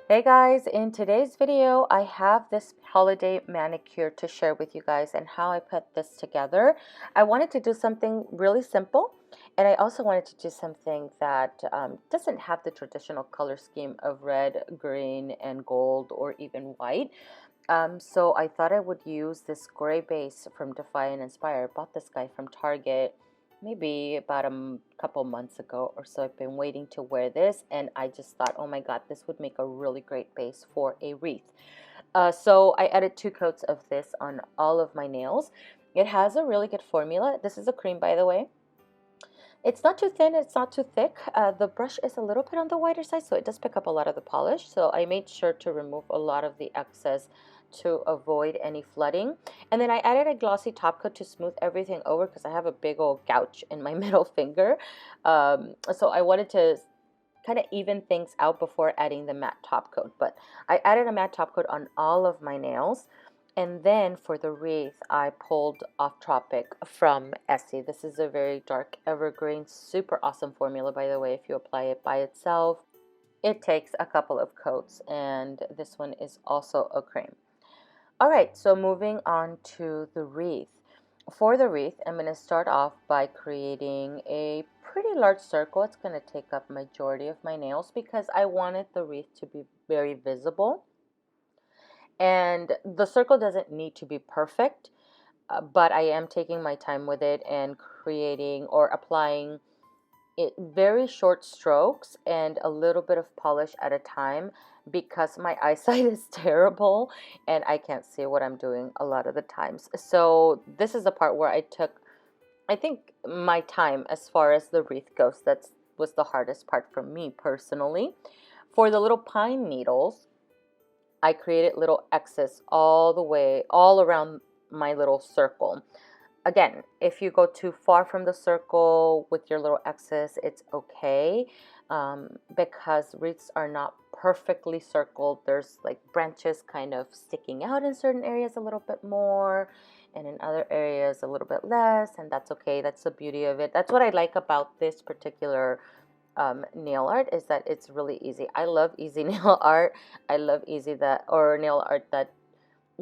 Hey guys, in today's video I have this holiday manicure to share with you guys and how I put this together. I wanted to do something really simple, and I also wanted to do something that doesn't have the traditional color scheme of red, green, and gold, or even white. So I thought I would use this gray base from Defy INSPIRE. I bought this guy from Target maybe about a couple months ago or so. I've been waiting to wear this, and I just thought, oh my god, this would make a really great base for a wreath. So I added 2 coats of this on all of my nails. It has a really good formula. This is a cream, by the way. It's not too thin, it's not too thick. The brush is a little bit on the wider side, so it does pick up a lot of the polish. So I made sure to remove a lot of the excess to avoid any flooding. And then I added a glossy top coat to smooth everything over because I have a big old gouge in my middle finger. So I wanted to kind of even things out before adding the matte top coat. But I added a matte top coat on all of my nails. And then for the wreath, I pulled Off Tropic from Essie. This is a very dark evergreen, super awesome formula, by the way. If you apply it by itself, it takes a couple of coats, and this one is also a cream. All right, so moving on to the wreath. For the wreath, I'm going to start off by creating a pretty large circle. It's going to take up majority of my nails because I wanted the wreath to be very visible. And the circle doesn't need to be perfect, but I am taking my time with it and creating or applying it very short strokes and a little bit of polish at a time because my eyesight is terrible and I can't see what I'm doing a lot of the times. So this is the part where I think, my time as far as the wreath goes. That was the hardest part for me personally. For the little pine needles, I created little X's all around my little circle. Again, if you go too far from the circle with your little X's, it's okay, because wreaths are not perfectly circled. There's like branches kind of sticking out in certain areas a little bit more, and in other areas a little bit less, and that's okay. That's the beauty of it. That's what I like about this particular nail art, is that it's really easy. I love easy nail art. I love nail art that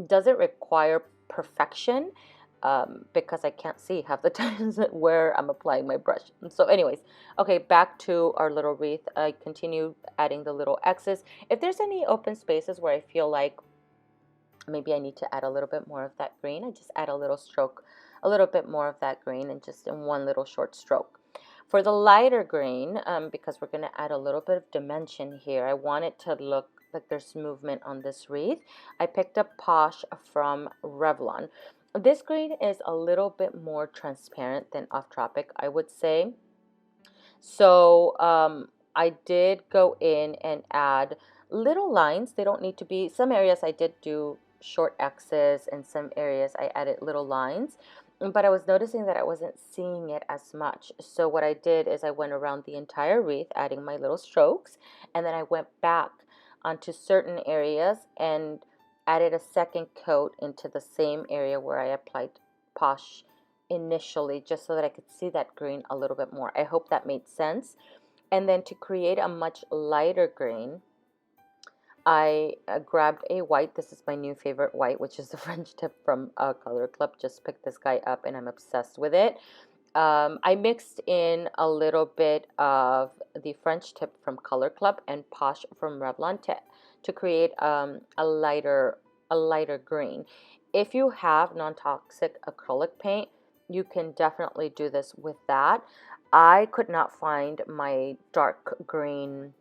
doesn't require perfection, because I can't see half the times where I'm applying my brush. So anyways, okay, back to our little wreath. I continue adding the little X's. If there's any open spaces where I feel like maybe I need to add a little bit more of that green, I just add a little bit more of that green, and just in one little short stroke. For the lighter green, because we're going to add a little bit of dimension here, I want it to look like there's movement on this wreath. I picked up Posh from Revlon. This green is a little bit more transparent than Off Tropic, I would say. So I did go in and add little lines. They don't need to be, some areas I did do short X's, and some areas I added little lines, but I was noticing that I wasn't seeing it as much. So what I did is I went around the entire wreath adding my little strokes, and then I went back onto certain areas and added a second coat into the same area where I applied Posh initially, just so that I could see that green a little bit more. I hope that made sense. And then to create a much lighter green, I grabbed a white. This is my new favorite white, which is the French tip from Color Club. Just picked this guy up and I'm obsessed with it. I mixed in a little bit of the French tip from Color Club and Posh from Revlon to create a lighter green. If you have non-toxic acrylic paint, you can definitely do this with that. I could not find my dark green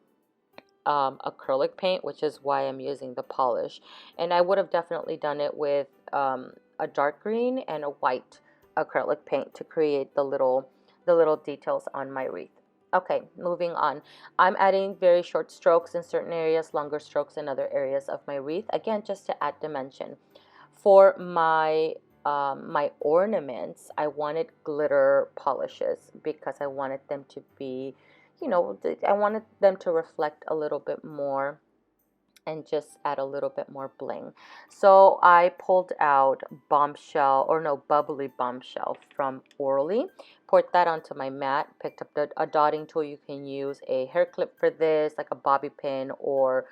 acrylic paint, which is why I'm using the polish, and I would have definitely done it with a dark green and a white acrylic paint to create the little details on my wreath. Okay, moving on. I'm adding very short strokes in certain areas, longer strokes in other areas of my wreath, again just to add dimension. For my my ornaments, I wanted glitter polishes because I wanted them to be, I wanted them to reflect a little bit more and just add a little bit more bling. So I pulled out Bubbly Bombshell from Orly, poured that onto my mat, picked up a dotting tool. You can use a hair clip for this, like a bobby pin, or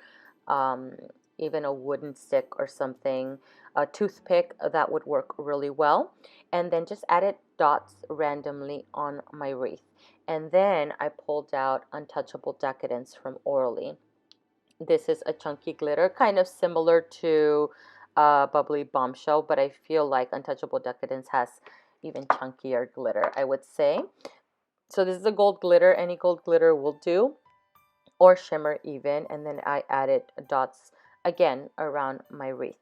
even a wooden stick or something, a toothpick, that would work really well. And then just added dots randomly on my wreath. And then I pulled out Untouchable Decadence from Orally. This is a chunky glitter, kind of similar to Bubbly Bombshell, but I feel like Untouchable Decadence has even chunkier glitter, I would say. So this is a gold glitter. Any gold glitter will do, or shimmer even. And then I added dots again around my wreath.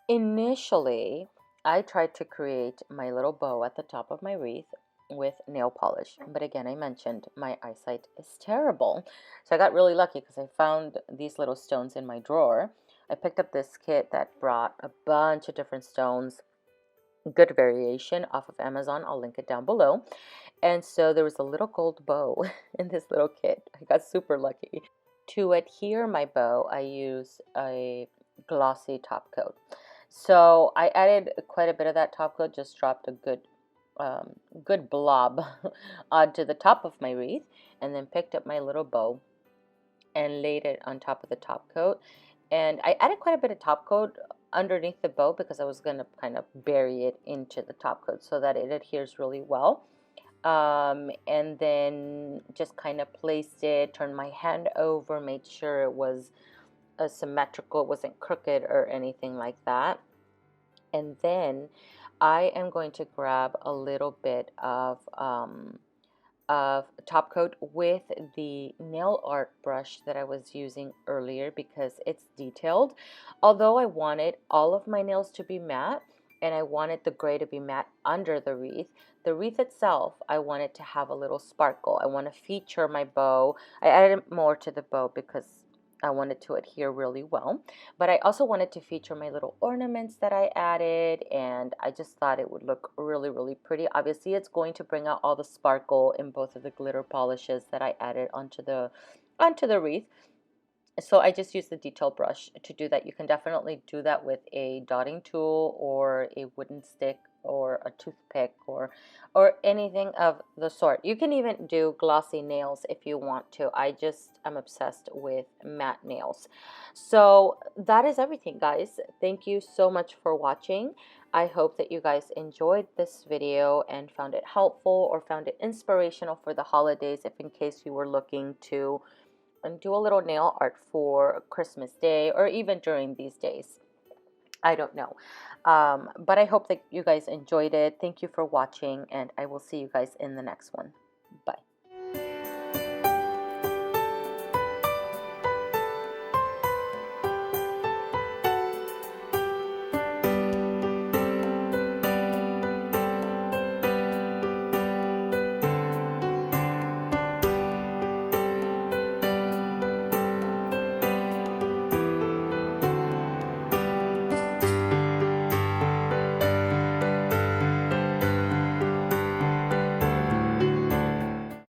Initially, I tried to create my little bow at the top of my wreath with nail polish, but again, I mentioned my eyesight is terrible. So I got really lucky because I found these little stones in my drawer. I picked up this kit that brought a bunch of different stones, good variation, off of Amazon. I'll link it down below. And so there was a little gold bow in this little kit. I got super lucky. To adhere my bow, I use a glossy top coat. So I added quite a bit of that top coat, just dropped a good blob onto the top of my wreath, and then picked up my little bow and laid it on top of the top coat. And I added quite a bit of top coat underneath the bow because I was going to kind of bury it into the top coat so that it adheres really well. And then just kind of placed it, turned my hand over, made sure it was symmetrical, it wasn't crooked or anything like that. And then I am going to grab a little bit of top coat with the nail art brush that I was using earlier because it's detailed. Although I wanted all of my nails to be matte and I wanted the gray to be matte under the wreath itself, I wanted to have a little sparkle. I want to feature my bow. I added more to the bow because I wanted to adhere really well, but I also wanted to feature my little ornaments that I added, and I just thought it would look really, really pretty. Obviously, it's going to bring out all the sparkle in both of the glitter polishes that I added onto the wreath. So I just used the detail brush to do that. You can definitely do that with a dotting tool or a wooden stick or a toothpick or anything of the sort. You can even do glossy nails if you want to. I'm obsessed with matte nails. So that is everything, guys. Thank you so much for watching. I hope that you guys enjoyed this video and found it helpful or found it inspirational for the holidays, if in case you were looking to and do a little nail art for Christmas Day or even during these days. I don't know. But I hope that you guys enjoyed it. Thank you for watching, and I will see you guys in the next one.